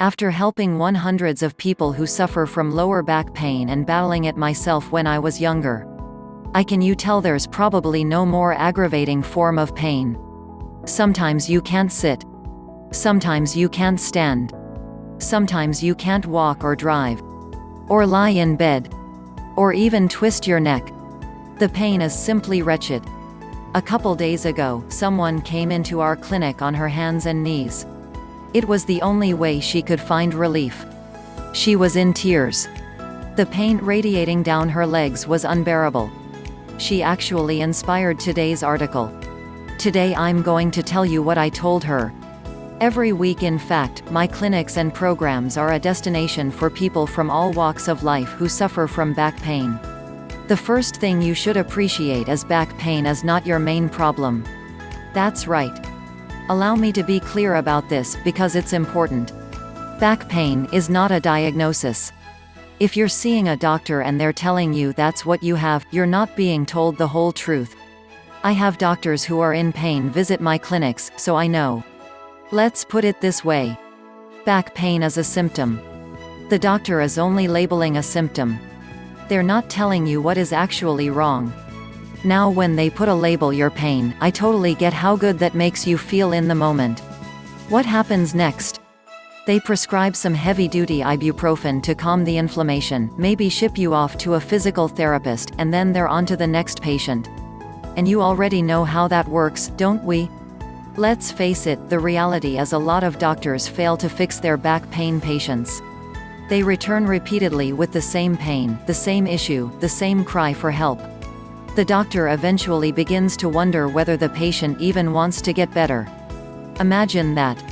After helping hundreds of people who suffer from lower back pain and battling it myself when I was younger, I can you tell there's probably no more aggravating form of pain. Sometimes you can't sit. Sometimes you can't stand. Sometimes you can't walk or drive. Or lie in bed. Or even twist your neck. The pain is simply wretched. A couple days ago, someone came into our clinic on her hands and knees. It was the only way she could find relief. She was in tears. The pain radiating down her legs was unbearable. She actually inspired today's article. Today I'm going to tell you what I told her. Every week, in fact, my clinics and programs are a destination for people from all walks of life who suffer from back pain. The first thing you should appreciate is back pain is not your main problem. That's right. Allow me to be clear about this, because it's important. Back pain is not a diagnosis. If you're seeing a doctor and they're telling you that's what you have, you're not being told the whole truth. I have doctors who are in pain visit my clinics, so I know. Let's put it this way. Back pain is a symptom. The doctor is only labeling a symptom. They're not telling you what is actually wrong. Now when they put a label your pain, I totally get how good that makes you feel in the moment. What happens next? They prescribe some heavy-duty ibuprofen to calm the inflammation, maybe ship you off to a physical therapist, and then they're on to the next patient. And you already know how that works, don't we? Let's face it, the reality is a lot of doctors fail to fix their back pain patients. They return repeatedly with the same pain, the same issue, the same cry for help. The doctor eventually begins to wonder whether the patient even wants to get better. Imagine that.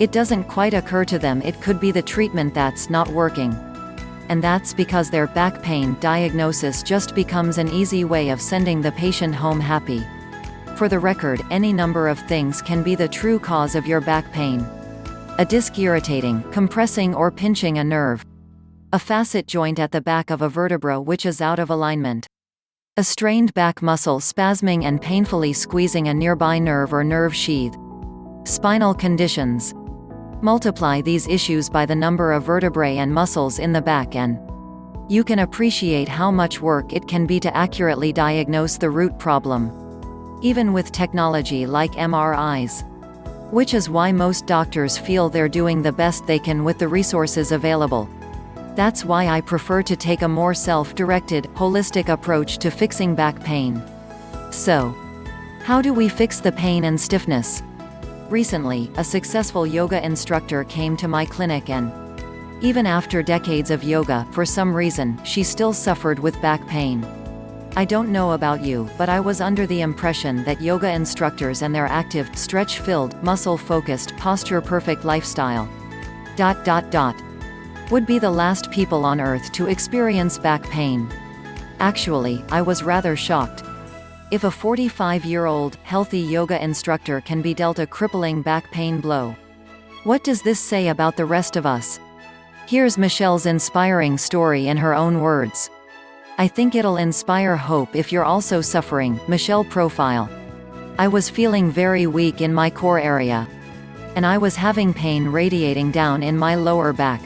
It doesn't quite occur to them it could be the treatment that's not working. And that's because their back pain diagnosis just becomes an easy way of sending the patient home happy. For the record, any number of things can be the true cause of your back pain. A disc irritating, compressing or pinching a nerve. A facet joint at the back of a vertebra which is out of alignment. A strained back muscle spasming and painfully squeezing a nearby nerve or nerve sheath. Spinal conditions. Multiply these issues by the number of vertebrae and muscles in the back and you can appreciate how much work it can be to accurately diagnose the root problem. Even with technology like MRIs. Which is why most doctors feel they're doing the best they can with the resources available. That's why I prefer to take a more self-directed, holistic approach to fixing back pain. So, how do we fix the pain and stiffness? Recently, a successful yoga instructor came to my clinic and, even after decades of yoga, for some reason, she still suffered with back pain. I don't know about you, but I was under the impression that yoga instructors and their active, stretch-filled, muscle-focused, posture-perfect lifestyle would be the last people on earth to experience back pain. Actually, I was rather shocked. If a 45-year-old, healthy yoga instructor can be dealt a crippling back pain blow, what does this say about the rest of us? Here's Michelle's inspiring story in her own words. I think it'll inspire hope if you're also suffering. Michelle profile. I was feeling very weak in my core area. And I was having pain radiating down in my lower back.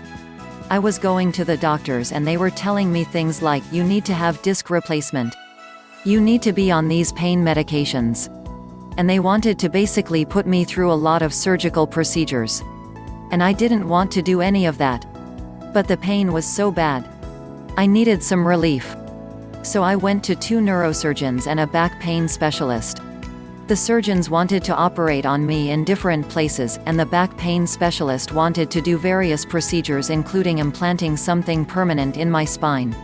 I was going to the doctors and they were telling me things like, you need to have disc replacement. You need to be on these pain medications. And they wanted to basically put me through a lot of surgical procedures. And I didn't want to do any of that. But the pain was so bad. I needed some relief. So I went to 2 neurosurgeons and a back pain specialist. The surgeons wanted to operate on me in different places, and the back pain specialist wanted to do various procedures including implanting something permanent in my spine.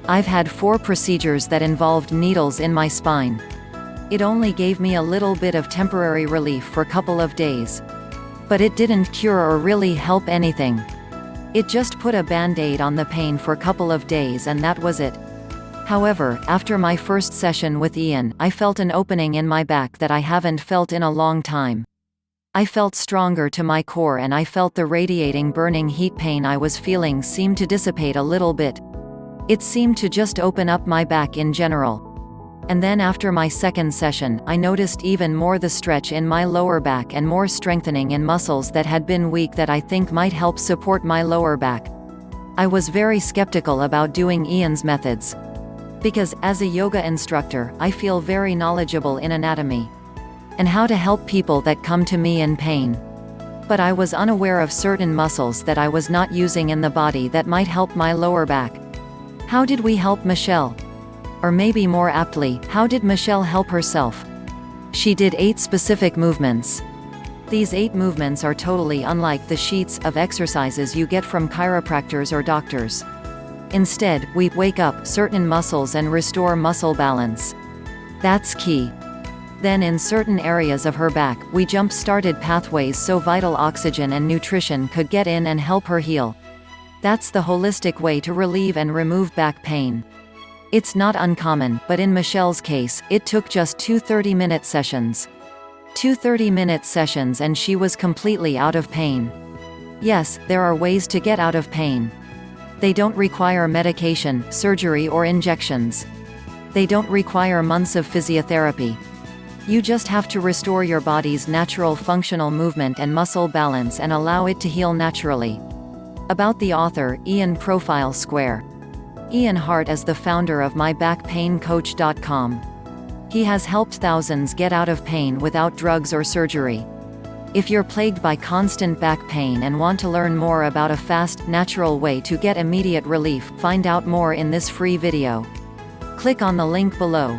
I've had 4 procedures that involved needles in my spine. It only gave me a little bit of temporary relief for a couple of days. But it didn't cure or really help anything. It just put a band-aid on the pain for a couple of days and that was it. However, after my first session with Ian, I felt an opening in my back that I haven't felt in a long time. I felt stronger to my core and I felt the radiating burning heat pain I was feeling seemed to dissipate a little bit. It seemed to just open up my back in general. And then after my second session, I noticed even more the stretch in my lower back and more strengthening in muscles that had been weak that I think might help support my lower back. I was very skeptical about doing Ian's methods. Because, as a yoga instructor, I feel very knowledgeable in anatomy and how to help people that come to me in pain. But I was unaware of certain muscles that I was not using in the body that might help my lower back. How did we help Michelle? Or maybe more aptly, how did Michelle help herself? She did 8 specific movements. These 8 movements are totally unlike the sheets of exercises you get from chiropractors or doctors. Instead, we wake up certain muscles and restore muscle balance. That's key. Then in certain areas of her back, we jump-started pathways so vital oxygen and nutrition could get in and help her heal. That's the holistic way to relieve and remove back pain. It's not uncommon, but in Michelle's case, it took just 2 30-minute sessions. 2 30-minute sessions and she was completely out of pain. Yes, there are ways to get out of pain. They don't require medication, surgery or injections. They don't require months of physiotherapy. You just have to restore your body's natural functional movement and muscle balance and allow it to heal naturally. About the author, Ian Profile Square. Ian Hart is the founder of mybackpaincoach.com. He has helped thousands get out of pain without drugs or surgery. If you're plagued by constant back pain and want to learn more about a fast, natural way to get immediate relief, find out more in this free video. Click on the link below.